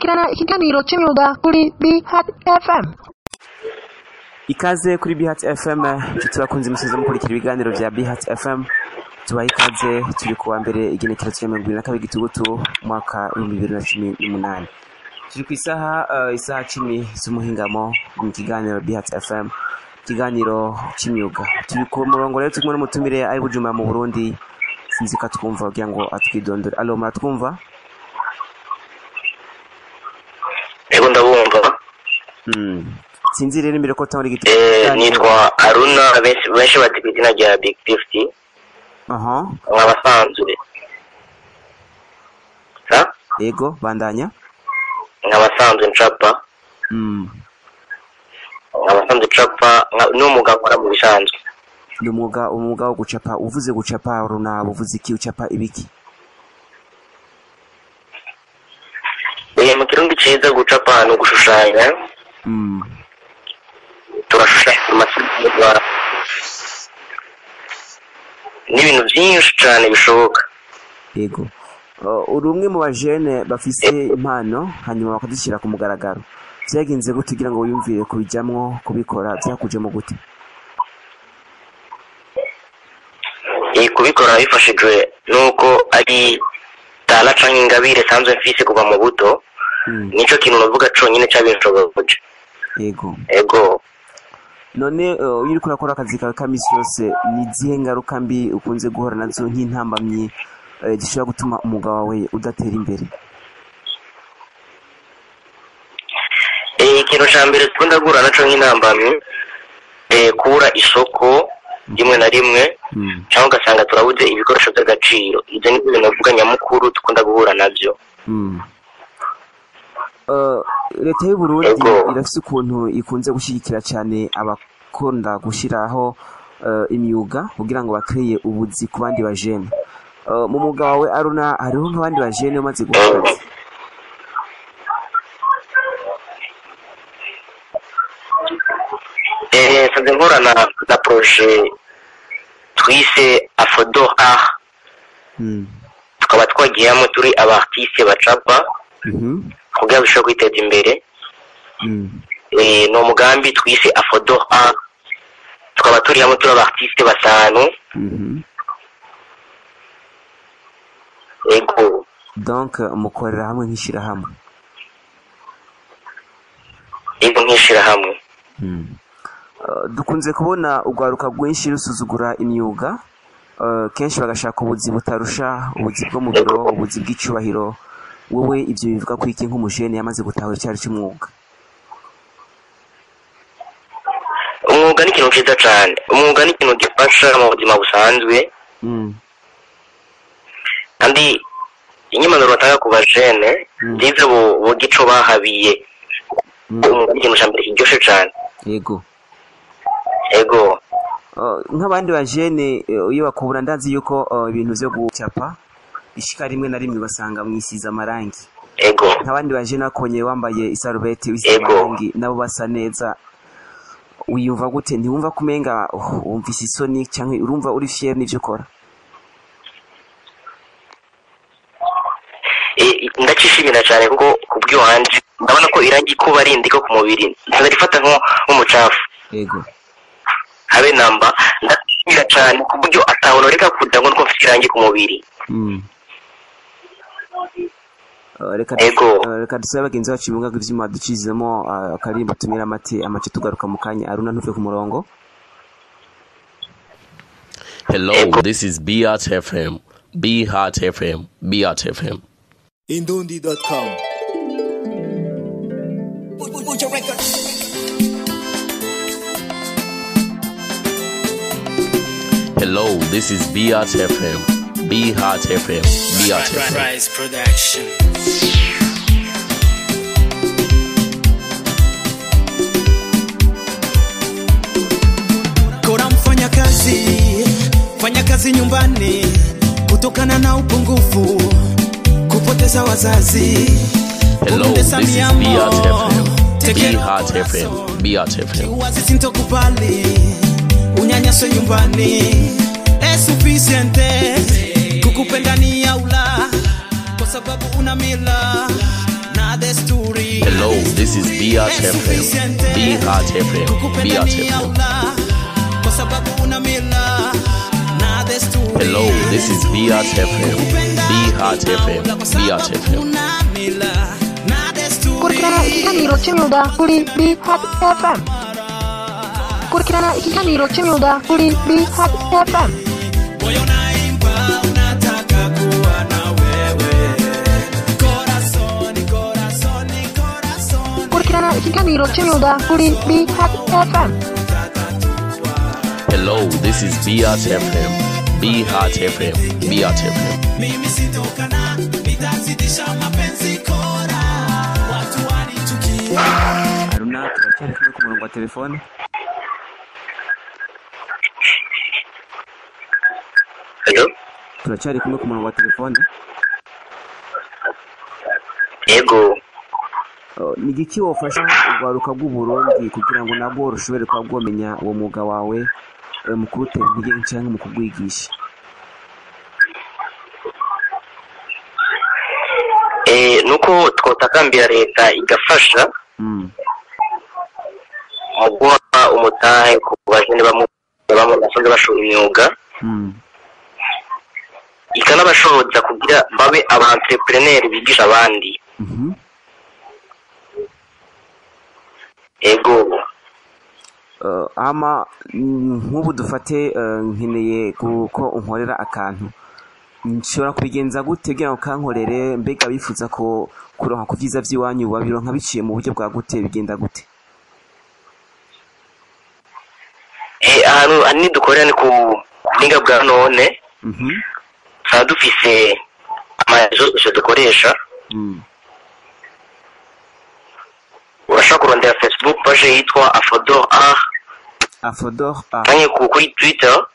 mukurikirana ikiganiro c'umwuga kuri BHFM. Ikaze kuri BHFM, turakunze musoza mukurikira ibiganiro vya BHFM. Tubaye ikaze, turi kuwa mbere igenekerezo cya 2022 gitugutu mwaka 2018. Turi ku isaha 10 z'umuhingamo mu kiganiro BHFM, ikiganiro c'umwuga. Turi ku murongo rero tumwe numutumire ari Bujumbura mu Burundi. Sinzi ka twumva kugira ngo atwidondore. Allo, muratwumva? Ego ndabumva. Sinzi rero imbere ko tawuri gito. Nitwa Aruna, benshi batigidina rya Big 50. Nk'abasanzwe. Ego, bandanya. Nk'abasanzwe ncapa. Nk'abasanzwe ncapa n'umugabo ukora mu bisanzwe. Umwuga wo gucapa. Uvuze gucapa Aruna, uvuze iki? Ucapa ibiki? Mu kirundi ciza gucapa no gushushanya. Turashushanya amasura n'ibintu byinshi cyane bishoboka. Yego. Uri umwe mu bajene bafise impano hanyuma bakadushyira ku mugaragaro. Byagenze gute kugira ngo wiyumvire kubijamwo kubikora? Byakuje mu gute? Kubikora bifashijwe nuko ari tala canke ingabire sanzwe mfise kuva mu buto. Nico kintu navuga conyine cyabinshobora. Ego. None uri kurakora akazi kawe kamisi yose, ni zihe ngaruka mbi ukunze guhora nazo nk'intambamyi gishobora gutuma umwuga wawe udatera imbere? Ikintu cya mbere dukunda guhura naco nk'intambamyi kubura isoko rimwe na rimwe, cyangwa ugasanga turabuze ibikoresho by'agaciro. Ibyo ni ibintu navuga nyamukuru dukunda guhura nabyo. Leta y'u Burundi irafise ukuntu ikunze gushyigikira cyane abakunda gushyiraho imyuga kugira ngo bakreye ubuzi ku bandi bajene. Mu mwuga wawe Aruna, hariho nk'abandi bajene bamaze gukora? Sanze nkora na projet twise Afodo Art. Tukaba twagiyemo turi abartiste bacapa kugira bishobora kwiteza imbere. Ni umugambi twise Afodo Art. Tukaba turiyemo turi abartiste basanu. Ego. Donc mukorera hamwe nk'ishirahamwe? Ego, nk'ishirahamwe. Dukunze kubona urwaruka rwinshi rusuzugura imyuga, kenshi bagashaka ubuzi butarusha ubuzi bwo mu biro, ubuzi bw'icubahiro. Wowe ibyo bivuga ko iki nk'umujene yamaze gutahura cyari cy'umwuga? Umwuga ni ikintu cyiza cyane. Umwuga ni ikintu gifasha mu buzima busanzwe. Kandi inyimanuro batanga ku bajene ndize bugico bahabiye. Umwuga ni ikintu cya mbere kiryoshe cyane. Ego. Nk'abandi bajene iyo bakubura, ndazi yuko ibintu byo gucapa bishika rimwe na rimwe basanga mwisiza amarangi. Ego. Nk'abandi bajene bakonye wambaye isarubeti wisize amarangi nabo basa neza. Wiyumva gute? Ntiwumva kumenga wumvise isoni cyangwa urumva uri fier n'ivyo ukora? Ndacishimira cyane kuko kubyo wanje ndabona ko irangi ko barindi ko ku mubiri ndarifata nk'umucafu. Yego. Habe namba ndashimira cyane kuburyo atahona reka kudango ko mfite irangi ku mubiri. Reka dusabe bagenzi bacu imwuga gw'ivyuma ducizemo akarimbo tumira amace tugaruka mu kanya. Aruna, ntuve ku murongo. Hello, this is BHFM. BHFM. BHFM. Indundi.com. Hello, this is BHFM. BHFM. BHFM. Rise Production. Kora fanya kazi nyumbani, kutokana na upungufu, kupoteza wazazi. Hello, this is BHFM. BHFM. BHFM. Wasitokubali unyanyaso nyumbani, sufficiente kukupenda ni aula, kwa sababu una mila na desturi. this is Beat FM. Beat FM. Beat FM. Hello, this is Beat FM. Beat FM. Beat FM. Kurikirana Ikiganiro C'umwuga kuri Beat FM. Kurikirana Ikiganiro C'umwuga kuri Beat FM. Kurikirana Ikiganiro C'umwuga kuri Beat FM. Hello, this is Beat FM. Beat FM. Beat FM. Aruna, turacyari kumwe ku murongo wa telefone. Hello? Turacyari kumwe ku murongo wa telefone. Yego. Ni igiki wafasha urwaruka rw'Uburundi kugira ngo nabwo rushobore kuba bwomenya uwo mwuga wawe mu kurutera intege cyangwa mu kugwigisha? Nuko twotakambira leta igafasha mu guha umutahe ku bajene basanzwe bashora imyuga, ikanabashoboza kugira babe aba-entrepreneur bigisha abandi. Ego. Ama nk'ubu dufate nkeneye ko unkorera akantu, nshobora kubigenza gute kugira ngo kankorere? Mbega bifuza ko kuronka ku vyiza vy'iwanyu babironka biciye mu buryo bwa gute, bigenda gute? Ahantu hanini dukorera ni ku buhinga bwa none. Tuba dufise amarezo dukoresha. Urashobora kurondera Facebook page yitwa Afodor A. Canke kuri Twitter.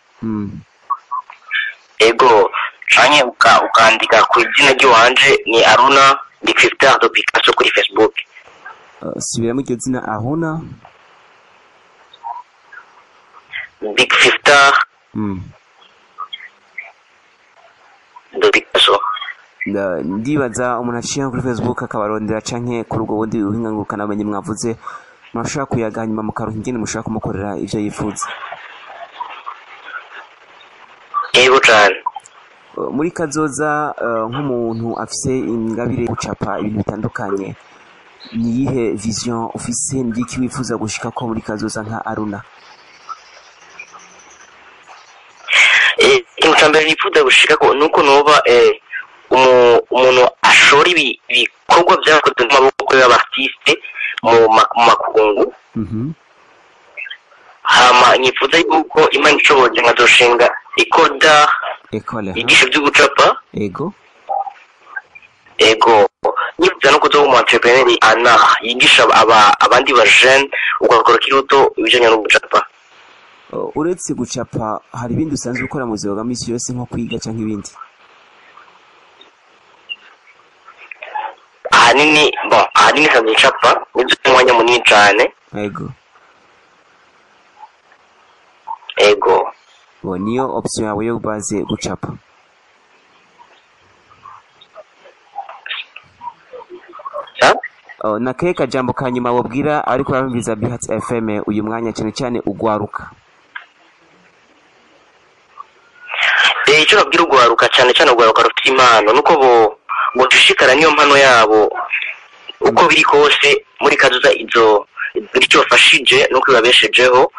Ego. Canke ukandika ku izina ry'iwanje ni Aruna Big 50 do Picasso kuri Facebook. Subiramo iryo zina Aruna Big 50 do Picasso. Ndibaza umuntu aciye kuri Facebook akabarondera canke kuri ubwo bundi buhinga ngurukanabumenyi mwavuze, murashobora kuyaga hanyuma mukaronka ingene mushaka kumukorera ivyo yifuza. Ego cane. Muri kazoza nk'umuntu afise ingabire gucapa ibintu bitandukanye, ni yihe vision ufise, ndiki wifuza gushika ko muri kazoza nka Aruna? Ikintu cambere nifuza gushika ko nuko noba umuntu ashora ibikorwa vyakozwe n'amaboko y'abartiste mu makungu. Hama nifuza yuko Imana ishoboje nkazoshinga école yigisha ivyo gucapa. Ego. Nifuza no kuzoba umu-entrepreneur yigisha abandi bajene ugakora kiruto ibijanye no gucapa. Uretse gucapa hari ibindi usanzwe ukora mu buzima bwa misi yose nko kwiga canke ibindi? Ahanini nsanzwe ncapa nizo umwanya munini cane. Ego. Niyo option yawe yo baze gucapa. Nakaye kajambo kanyuma wabwira ariko urabimviza Beat FM uyu mwanya cyane ugwaruka? Icyo babwira ugwaruka cyane ugwaruka rufite impano nuko bo dushikara niyo mpano yabo uko biri kose muri kazuza izo bityo bafashije nuko babeshejeho.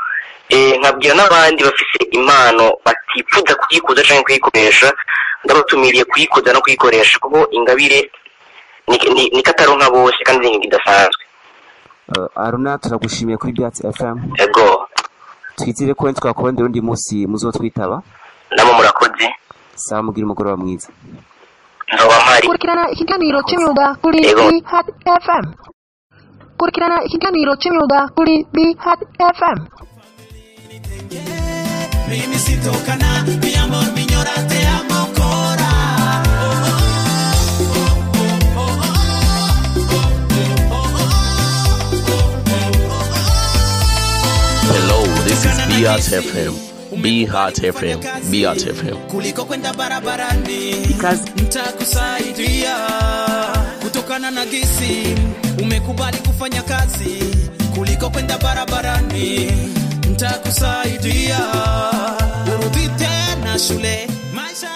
Nkabwira n'abandi bafise impano batifuza kuyikuza canke kuyikoresha, ndabatumiriye kuyikuza no kuyikoresha kuko ingabire ni kataronka bose kandi ni kidasanzwe. Aruna, turagushimiye kuri Beat FM. Ego. Twitire ko twakubonera undi munsi muzotwitaba. Namwe murakoze. Sawa, mugira umugoroba mwiza. Kurikirana Ikiganiro C'umwuga kuri Beat FM. Kurikirana Ikiganiro C'umwuga kuri Beat FM. Mimi sitokana, mi amor miñora te amo cora. Hello, this is Beat FM. Beat FM. Beat FM. Kuliko kwenda barabarani, nitakusaidia kutokana na gisi kubali kufanya kazi kuliko kwenda barabarani. Nitakusaidia urudi tena shule, maisha